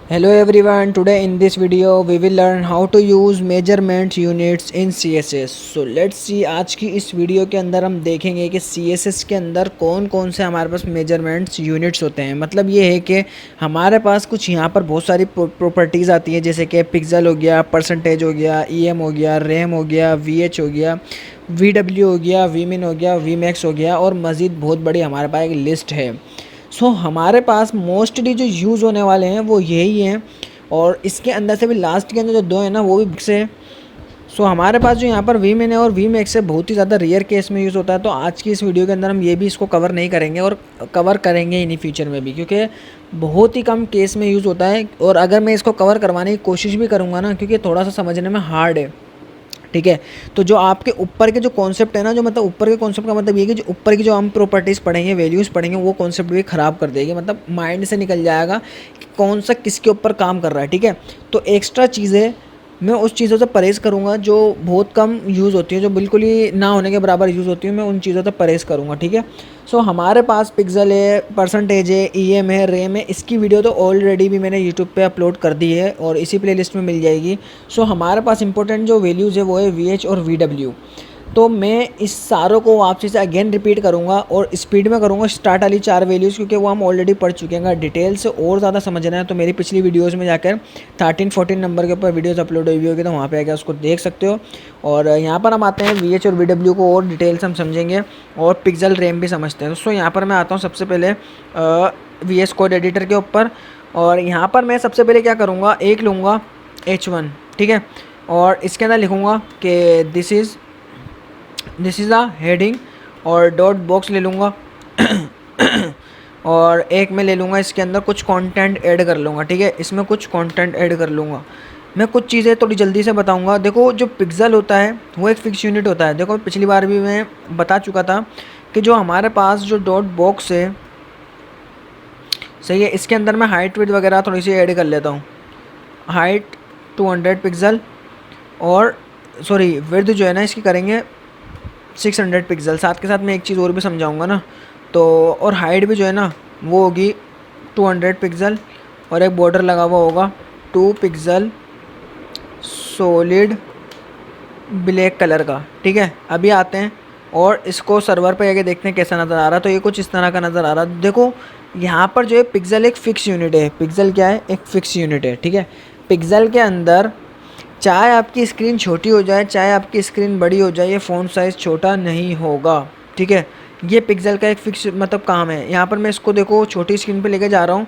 Hello everyone, today in this video we will learn how to use measurement units in CSS. So let's see, आज की इस video के अंदर हम देखेंगे कि CSS के अंदर कौन कौन से हमारे पास मेजरमेंट्स यूनिट्स होते हैं। मतलब ये है कि हमारे पास कुछ यहाँ पर बहुत सारी प्रॉपर्टीज़ आती हैं, जैसे कि पिक्सल हो गया, परसेंटेज हो गया, EM हो गया, रैम हो गया, VH हो गया, VW हो गया, Vmin हो गया, Vmax हो गया और मज़ीद बहुत बड़ी हमारे पास एक लिस्ट है। हमारे पास मोस्टली जो यूज़ होने वाले हैं वो यही हैं और इसके अंदर से भी लास्ट के अंदर जो दो हैं ना वो भी बिक्स है। हमारे पास जो यहाँ पर वी मिन है और वी मैक्स है बहुत ही ज़्यादा रेयर केस में यूज़ होता है। तो आज की इस वीडियो के अंदर हम ये भी इसको कवर नहीं करेंगे और कवर करेंगे ही नहीं फ्यूचर में भी, क्योंकि बहुत ही कम केस में यूज़ होता है। और अगर मैं इसको कवर करवाने की कोशिश भी करूँगा ना, क्योंकि थोड़ा सा समझने में हार्ड है, ठीक है। तो जो आपके ऊपर के जो कॉन्सेप्ट है ना, जो मतलब ऊपर के कॉन्सेप्ट का मतलब ये कि जो ऊपर की जो हम प्रॉपर्टीज़ पढ़ेंगे, वैल्यूज़ पढ़ेंगे, वो कॉन्सेप्ट भी ख़राब कर देगी। मतलब माइंड से निकल जाएगा कि कौन सा किसके ऊपर काम कर रहा है, ठीक है। तो एक्स्ट्रा चीज़ें मैं उस चीज़ों से परहेज़ करूँगा जो बहुत कम यूज़ होती है, जो बिल्कुल ही ना होने के बराबर यूज़ होती है, मैं उन चीज़ों से परहेज़ करूँगा, ठीक है। हमारे पास पिक्सल है, परसेंटेज है, EM है, रैम है। इसकी वीडियो तो ऑलरेडी भी मैंने यूट्यूब पे अपलोड कर दी है और इसी प्लेलिस्ट में मिल जाएगी। हमारे पास इंपॉर्टेंट जो वैल्यूज़ है वो है VH और VW। तो मैं इस सारों को आपसे से अगेन रिपीट करूँगा और स्पीड में करूँगा स्टार्ट वाली 4 वैल्यूज़, क्योंकि वो हम ऑलरेडी पढ़ चुके हैं। अगर डिटेल से और ज़्यादा समझना है तो मेरी पिछली वीडियोज़ में जाकर 13-14 नंबर के ऊपर वीडियोज़ अपलोड हुई होगी, तो वहाँ पे आकर उसको देख सकते हो। और यहाँ पर हम आते हैं VH और VW को और डिटेल से हम समझेंगे और पिक्सल रैम भी समझते हैं। यहाँ पर मैं आता हूँ सबसे पहले VS कोड एडिटर के ऊपर। और यहाँ पर मैं सबसे पहले क्या करूँगा, एक लूँगा H1, ठीक है। और इसके अंदर लिखूँगा कि दिस इज़ अ हेडिंग और डॉट बॉक्स ले लूँगा और एक मैं ले लूँगा इसके अंदर कुछ कंटेंट ऐड कर लूँगा, ठीक है। इसमें कुछ कंटेंट ऐड कर लूँगा। मैं कुछ चीज़ें थोड़ी जल्दी से बताऊँगा। देखो, जो पिक्सल होता है वो एक फ़िक्स यूनिट होता है। देखो, पिछली बार भी मैं बता चुका था कि जो हमारे पास जो डॉट बॉक्स है, सही है, इसके अंदर मैं हाइट विड्थ वगैरह थोड़ी सी ऐड कर लेता हूँ। हाइट 200 पिक्सल और सॉरी विड्थ जो है ना इसकी करेंगे 600 पिक्सल। साथ के साथ मैं एक चीज़ और भी समझाऊंगा ना, तो और हाइट भी जो है ना वो होगी 200 पिक्सल और एक बॉर्डर लगा हुआ होगा 2 पिक्सल सॉलिड ब्लैक कलर का, ठीक है। अभी आते हैं और इसको सर्वर पे आके देखते हैं कैसा नज़र आ रहा है। तो ये कुछ इस तरह का नज़र आ रहा है। देखो, यहाँ पर जो है पिक्सल एक फ़िक्स यूनिट है। पिक्सल क्या है? एक फ़िक्स यूनिट है, ठीक है। पिक्सल के अंदर चाहे आपकी स्क्रीन छोटी हो जाए, चाहे आपकी स्क्रीन बड़ी हो जाए, ये फ़ॉन्ट साइज़ छोटा नहीं होगा, ठीक है। ये पिक्सल का एक फ़िक्स मतलब काम है। यहाँ पर मैं इसको देखो छोटी स्क्रीन पे लेके जा रहा हूँ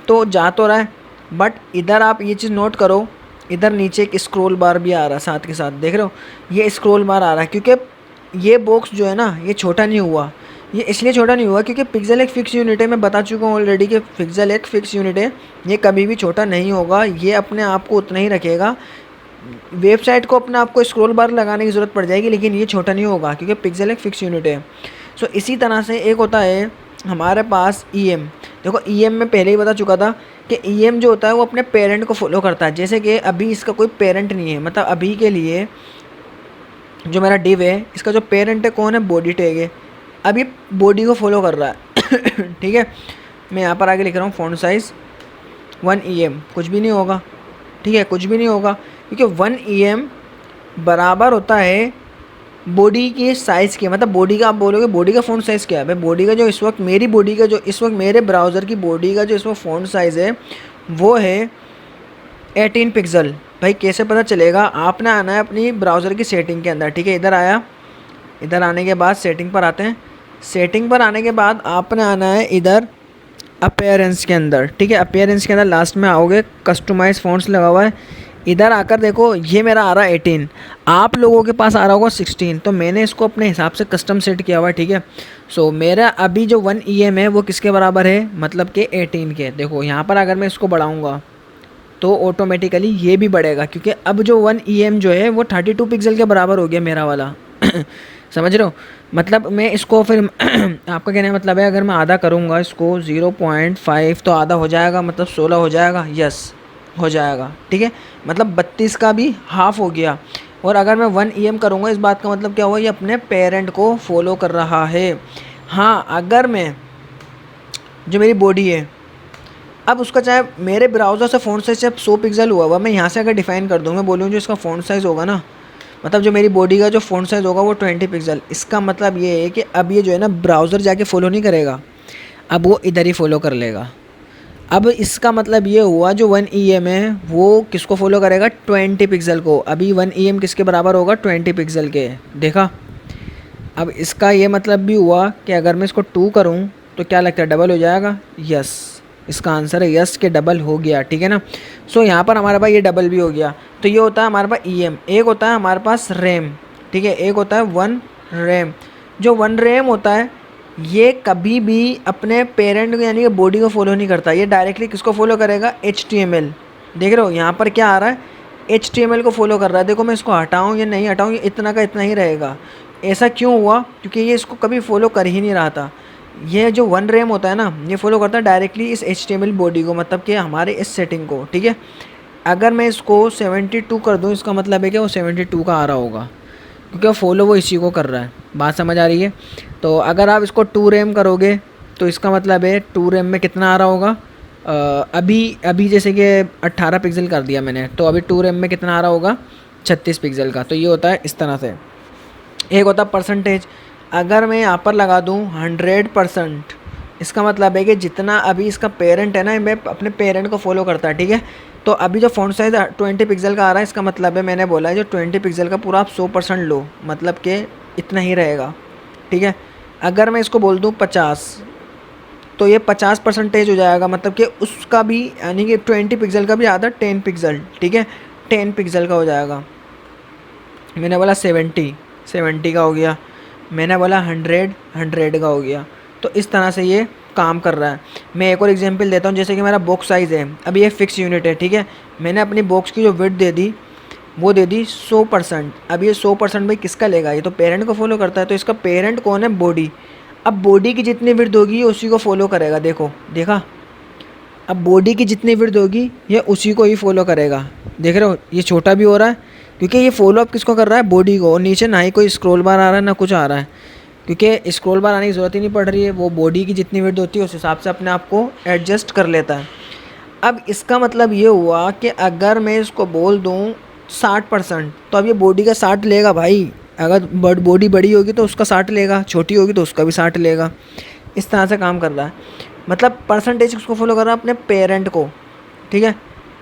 तो जा तो रहा है, बट इधर आप ये चीज़ नोट करो, इधर नीचे एक स्क्रॉल बार भी आ रहा है साथ के साथ, देख रहे हो? ये स्क्रॉल बार आ रहा है क्योंकि ये बॉक्स जो है ना ये छोटा नहीं हुआ। ये इसलिए छोटा नहीं हुआ क्योंकि पिक्सल एक फ़िक्स यूनिट है। मैं बता चुका हूँ ऑलरेडी कि पिक्सल एक फ़िक्स यूनिट है, ये कभी भी छोटा नहीं होगा। ये अपने आप को उतना ही रखेगा। वेबसाइट को अपने आप को स्क्रॉल बार लगाने की ज़रूरत पड़ जाएगी, लेकिन ये छोटा नहीं होगा क्योंकि पिक्सल एक फ़िक्स यूनिट है। इसी तरह से एक होता है हमारे पास EM। देखो, EM में पहले ही बता चुका था कि EM जो होता है वो अपने पेरेंट को फॉलो करता है। जैसे कि अभी इसका कोई पेरेंट नहीं है, मतलब अभी के लिए जो मेरा डिव है इसका जो पेरेंट है कौन है? बॉडी टैग है। अब ये बॉडी को फॉलो कर रहा है ठीक है। मैं यहाँ पर आगे लिख रहा हूँ फ़ॉन्ट साइज़ 1 EM, कुछ भी नहीं होगा, ठीक है, कुछ भी नहीं होगा क्योंकि 1 EM बराबर होता है बॉडी के साइज़ के। मतलब बॉडी का आप बोलोगे बॉडी का फ़ॉन्ट साइज़ क्या है भाई? बॉडी का जो इस वक्त मेरी बॉडी का जो इस वक्त मेरे ब्राउज़र की बॉडी का जो इस वक्त फ़ॉन्ट साइज़ है वो है 18 पिक्सल। भाई कैसे पता चलेगा? आपने आना है अपनी ब्राउज़र की सेटिंग के अंदर, ठीक है। इधर आया, इधर आने के बाद सेटिंग पर आते हैं। सेटिंग पर आने के बाद आपने आना है इधर अपीयरेंस के अंदर, ठीक है। अपीयरेंस के अंदर लास्ट में आओगे, कस्टमाइज़ फ़ॉन्ट्स लगा हुआ है। इधर आकर देखो, ये मेरा आ रहा है 18, आप लोगों के पास आ रहा होगा 16। तो मैंने इसको अपने हिसाब से कस्टम सेट किया हुआ है, ठीक है। मेरा अभी जो 1 EM है वो किसके बराबर है? मतलब कि 18 के। देखो यहाँ पर अगर मैं इसको बढ़ाऊँगा तो ऑटोमेटिकली ये भी बढ़ेगा क्योंकि अब जो 1 EM जो है वो 32 पिक्सल के बराबर हो गया मेरा वाला समझ रहे हो? मतलब मैं इसको फिर आपका कहने का मतलब है अगर मैं आधा करूँगा इसको 0.5 तो आधा हो जाएगा, मतलब 16 हो जाएगा। यस, हो जाएगा, ठीक है। मतलब 32 का भी हाफ़ हो गया। और अगर मैं 1 EM करूँगा, इस बात का मतलब क्या हुआ? ये अपने पेरेंट को फॉलो कर रहा है। हाँ, अगर मैं जो मेरी बॉडी है अब उसका चाहे मेरे ब्राउज़र से फ़ॉन्ट साइज़ जब 100 पिक्सल हुआ हुआ, मैं यहाँ से अगर डिफ़ाइन कर दूँ, मैं बोलूँ जो इसका फ़ॉन्ट साइज़ होगा ना, मतलब जो मेरी बॉडी का जो फ़ॉन्ट साइज़ होगा वो 20 पिक्सल। इसका मतलब ये है कि अब ये जो है ना ब्राउज़र जाके फ़ॉलो नहीं करेगा, अब वो इधर ही फ़ॉलो कर लेगा। अब इसका मतलब ये हुआ जो 1 EM है वो किसको फॉलो करेगा, 20 पिक्सल को। अभी 1 EM किसके बराबर होगा, 20 पिक्सल के, देखा। अब इसका ये मतलब भी हुआ कि अगर मैं इसको 2 करूँ तो क्या लगता है, डबल हो जाएगा। यस, इसका आंसर है यस के डबल हो गया, ठीक है ना। सो यहाँ पर हमारे पास ये डबल भी हो गया। तो ये होता है हमारे पास EM। एक होता है हमारे पास रैम, ठीक है, एक होता है 1 रैम। जो 1 रैम होता है ये कभी भी अपने पेरेंट को यानी कि बॉडी को फॉलो नहीं करता, ये डायरेक्टली किसको फॉलो करेगा, HTML। देख रहे हो यहाँ पर क्या आ रहा है, HTML को फॉलो कर रहा है। देखो मैं इसको हटाऊँ या नहीं हटाऊँ, ये इतना का इतना ही रहेगा। ऐसा क्यों हुआ, क्योंकि ये इसको कभी फॉलो कर ही नहीं रहा था। ये जो 1 रैम होता है ना, ये फॉलो करता है डायरेक्टली इस HTML बॉडी को, मतलब कि हमारे इस सेटिंग को, ठीक है। अगर मैं इसको 72 कर दूँ, इसका मतलब है कि वो 72 का आ रहा होगा, क्योंकि फॉलो वो इसी को कर रहा है। बात समझ आ रही है। तो अगर आप इसको 2 रैम करोगे तो इसका मतलब है 2 रैम में कितना आ रहा होगा, अभी जैसे कि 18 पिक्सल कर दिया मैंने, तो अभी 2 रैम में कितना आ रहा होगा, 36 पिक्सल का। तो ये होता है इस तरह से। एक होता है परसेंटेज। अगर मैं यहाँ पर लगा दूँ 100%, इसका मतलब है कि जितना अभी इसका पेरेंट है ना, मैं अपने पेरेंट को फॉलो करता है, ठीक है। तो अभी जो फ़ॉन्ट साइज़ 20 पिक्सल का आ रहा है, इसका मतलब है मैंने बोला है जो 20 पिक्सल का पूरा आप 100% लो, मतलब कि इतना ही रहेगा, ठीक है। अगर मैं इसको बोल दूँ 50, तो ये 50% हो जाएगा, मतलब कि उसका भी यानी कि 20 पिक्सल का भी आधा 10 पिक्सल, ठीक है, 10 पिक्सल का हो जाएगा। मैंने बोला 70 का हो गया, मैंने बोला 100 का हो गया। तो इस तरह से ये काम कर रहा है। मैं एक और एग्जांपल देता हूँ, जैसे कि मेरा बॉक्स साइज़ है, अभी ये फिक्स यूनिट है, ठीक है। मैंने अपनी बॉक्स की जो विड्थ दे दी वो दे दी 100%। अब ये 100% भाई किसका लेगा, ये तो पेरेंट को फॉलो करता है। तो इसका पेरेंट कौन है, बॉडी। अब बॉडी की जितनी विड्थ होगी ये उसी को फॉलो करेगा, देखो देखा। अब बॉडी की जितनी विड्थ होगी ये उसी को ही फॉलो करेगा, देख रहे हो। ये छोटा भी हो रहा है क्योंकि ये फॉलो अप किसको कर रहा है, बॉडी को। और नीचे ना ही कोई स्क्रॉल बार आ रहा है ना कुछ आ रहा है, क्योंकि स्क्रॉल बार आने की ज़रूरत ही नहीं पड़ रही है। वो बॉडी की जितनी विड्थ होती है उस हिसाब से अपने आप को एडजस्ट कर लेता है। अब इसका मतलब ये हुआ कि अगर मैं इसको बोल दूँ 60%, तो अब ये बॉडी का 60 लेगा भाई। अगर बॉडी बड़ी होगी तो उसका 60 लेगा, छोटी होगी तो उसका भी 60 लेगा। इस तरह से काम कर रहा है, मतलब परसेंटेज किसको फॉलो कर रहा है, अपने पेरेंट को, ठीक है।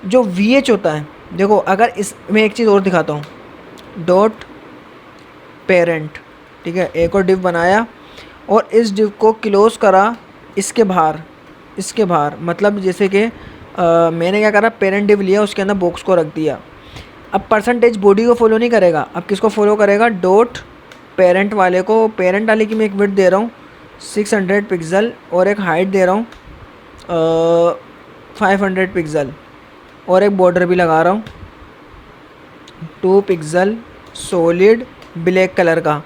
जो VH होता है, देखो अगर इस मैं एक चीज़ और दिखाता हूँ, डॉट पेरेंट, ठीक है। एक और डिव बनाया और इस डिव को क्लोज करा इसके बाहर, मतलब जैसे कि मैंने क्या करा, पेरेंट डिव लिया, उसके अंदर बॉक्स को रख दिया। अब परसेंटेज बॉडी को फॉलो नहीं करेगा, अब किसको फॉलो करेगा, डॉट पेरेंट वाले को। पेरेंट वाले की मैं एक विड्थ दे रहा हूँ 600 पिक्सल और एक हाइट दे रहा हूँ 500 पिक्सल और एक बॉर्डर भी लगा रहा हूँ 2 पिक्सल सॉलिड ब्लैक कलर का।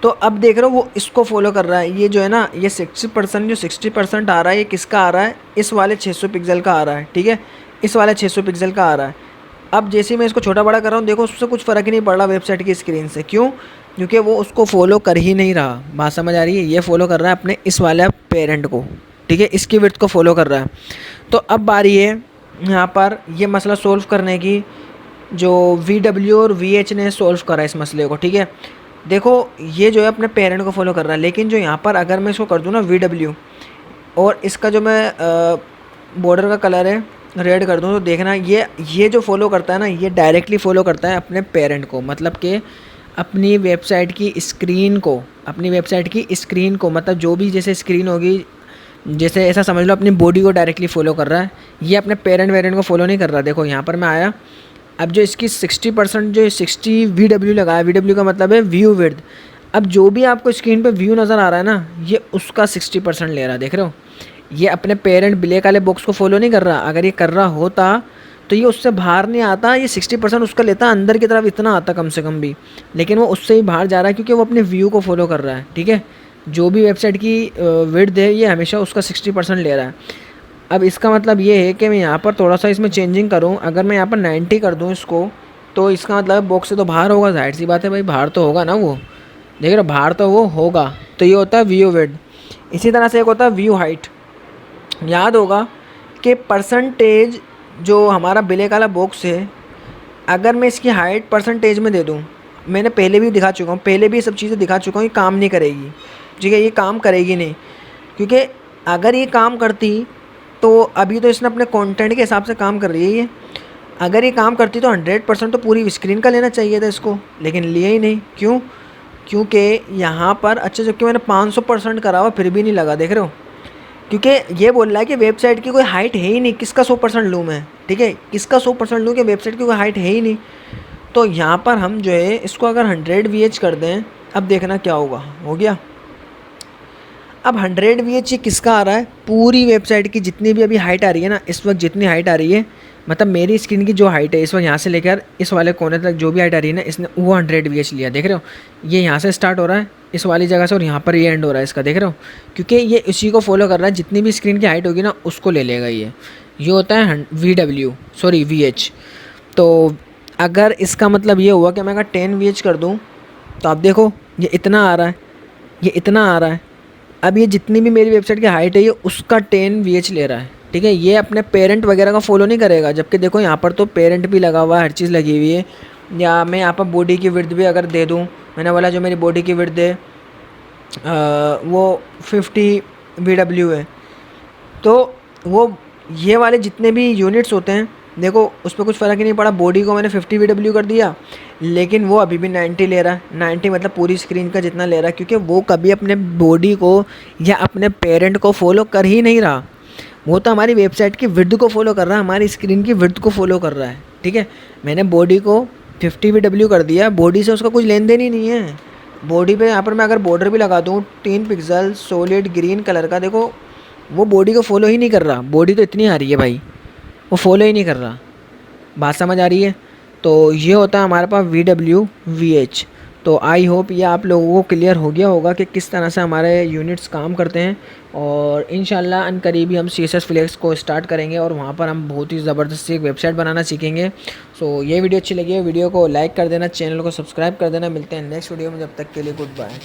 तो अब देख रहे हो वो इसको फॉलो कर रहा है। ये जो है ना, ये 60% जो 60% आ रहा है ये किसका आ रहा है, इस वाले 600 पिक्सल का आ रहा है, ठीक है, इस वाले 600 पिक्सल का आ रहा है। अब जैसे ही मैं इसको छोटा बड़ा कर रहा हूँ, देखो उससे कुछ फ़र्क ही नहीं पड़ रहा वेबसाइट की स्क्रीन से। क्यों, क्योंकि वो उसको फॉलो कर ही नहीं रहा। बात समझ आ रही है। ये फॉलो कर रहा है अपने इस वाले पेरेंट को, ठीक है, इसकी विड्थ को फॉलो कर रहा है। तो अब बारी है यहाँ पर ये मसला सोल्व करने की, जो VW और VH ने सोल्व करा इस मसले को, ठीक है। देखो ये जो है अपने पेरेंट को फॉलो कर रहा है, लेकिन जो यहाँ पर अगर मैं इसको कर दूँ ना VW और इसका जो मैं बॉर्डर का कलर है रेड कर दूँ, तो देखना ये जो फॉलो करता है ना, ये डायरेक्टली फॉलो करता है अपने पेरेंट को, मतलब कि अपनी वेबसाइट की स्क्रीन को, मतलब जो भी जैसे स्क्रीन होगी, जैसे ऐसा समझ लो अपनी बॉडी को डायरेक्टली फॉलो कर रहा है। ये अपने पेरेंट को फॉलो नहीं कर रहा। देखो यहाँ पर मैं आया, अब जो इसकी 60% जो 60 VW लगाया, VW का मतलब है व्यू विड्थ। अब जो भी आपको स्क्रीन पे व्यू नज़र आ रहा है ना, ये उसका 60% ले रहा है, देख रहे हो। ये अपने पेरेंट ब्लैक वाले बॉक्स को फॉलो नहीं कर रहा। अगर ये कर रहा होता तो ये उससे बाहर नहीं आता, ये 60% उसका लेता, अंदर की तरफ इतना आता कम से कम भी, लेकिन वो उससे ही बाहर जा रहा है क्योंकि वो अपने व्यू को फॉलो कर रहा है, ठीक है। जो भी वेबसाइट की विड्थ है ये हमेशा उसका 60% ले रहा है। अब इसका मतलब ये है कि मैं यहाँ पर थोड़ा सा इसमें चेंजिंग करूँ। अगर मैं यहाँ पर 90 कर दूँ इसको, तो इसका मतलब बॉक्स से तो बाहर होगा, जाहिर सी बात है भाई, बाहर तो होगा ना वो, देख रहे हो, बाहर तो वो होगा। तो ये होता है व्यू विड्थ। इसी तरह से एक होता है व्यू हाइट। याद होगा कि परसेंटेज जो हमारा ब्लैक वाला बॉक्स है, अगर मैं इसकी हाइट परसेंटेज में दे दूँ, मैंने पहले भी दिखा चुका हूँ, पहले भी ये सब चीज़ें दिखा चुका हूँ, ये काम नहीं करेगी। ठीक है, ये काम करेगी नहीं, क्योंकि अगर ये काम करती तो अभी तो इसने अपने कंटेंट के हिसाब से काम कर रही है ये। अगर ये काम करती तो 100% तो पूरी स्क्रीन का लेना चाहिए था इसको, लेकिन लिया ही नहीं। क्यों? क्योंकि यहाँ पर अच्छा, जबकि मैंने 500% करा हुआ फिर भी नहीं लगा, देख रहे हो? क्योंकि ये बोल रहा है कि वेबसाइट की कोई हाइट है ही नहीं, किसका 100% लूँ मैं? ठीक है, किसका 100% लूँ कि वेबसाइट की कोई हाइट है ही नहीं। तो यहाँ पर हम जो है इसको अगर 100 VH कर दें, अब देखना क्या होगा। हो गया। अब 100 VH ये किसका आ रहा है? पूरी वेबसाइट की जितनी भी अभी हाइट आ रही है ना, इस वक्त जितनी हाइट आ रही है, मतलब मेरी स्क्रीन की जो हाइट है इस वक्त यहाँ से लेकर इस वाले कोने तक जो भी हाइट आ रही है ना, इसने वो 100 VH लिया। देख रहे हो? ये यहाँ से स्टार्ट हो रहा है इस वाली जगह से, और यहाँ पर ये एंड हो रहा है इसका, देख रहे हो? क्योंकि ये इसी को फॉलो कर रहा है, जितनी भी स्क्रीन की हाइट होगी ना उसको ले लेगा ये होता है VH। तो अगर इसका मतलब ये हुआ कि मैं अगर 10 VH कर दूँ, तो आप देखो ये इतना आ रहा है, ये इतना आ रहा है। अब ये जितनी भी मेरी वेबसाइट की हाइट है ये उसका 10 VH ले रहा है। ठीक है, ये अपने पेरेंट वगैरह का फॉलो नहीं करेगा, जबकि देखो यहाँ पर तो पेरेंट भी लगा हुआ है, हर चीज़ लगी हुई है। या मैं यहाँ पर बॉडी की विड्थ भी अगर दे दूँ, मैंने बोला जो मेरी बॉडी की विड्थ है वो 50 VW है, तो वो ये वाले जितने भी यूनिट्स होते हैं, देखो उस पर कुछ फ़र्क ही नहीं पड़ा। बॉडी को मैंने 50 VW कर दिया, लेकिन वो अभी भी 90 ले रहा है। 90 मतलब पूरी स्क्रीन का जितना ले रहा है, क्योंकि वो कभी अपने बॉडी को या अपने पेरेंट को फॉलो कर ही नहीं रहा। वो तो हमारी वेबसाइट की विड्थ को फॉलो कर रहा है, हमारी स्क्रीन की विड्थ को फॉलो कर रहा है। ठीक है, मैंने बॉडी को 50 VW कर दिया, बॉडी से उसका कुछ लेन देन ही नहीं है। बॉडी पे यहाँ पर मैं अगर बॉर्डर भी लगा दूँ 3 पिक्सल सॉलिड ग्रीन कलर का, देखो वो बॉडी को फॉलो ही नहीं कर रहा। बॉडी तो इतनी आ रही है भाई, वो फॉलो ही नहीं कर रहा। बात समझ आ रही है? तो ये होता है हमारे पास VH। तो आई होप ये आप लोगों को क्लियर हो गया होगा कि किस तरह से हमारे यूनिट्स काम करते हैं। और इंशाल्लाह अनकरीबी हम CSS फ्लेक्स को स्टार्ट करेंगे और वहाँ पर हम बहुत ही ज़बरदस्त एक वेबसाइट बनाना सीखेंगे। सो ये वीडियो अच्छी लगी है, वीडियो को लाइक कर देना, चैनल को सब्सक्राइब कर देना। मिलते हैं नेक्स्ट वीडियो में, जब तक के लिए गुड बाय।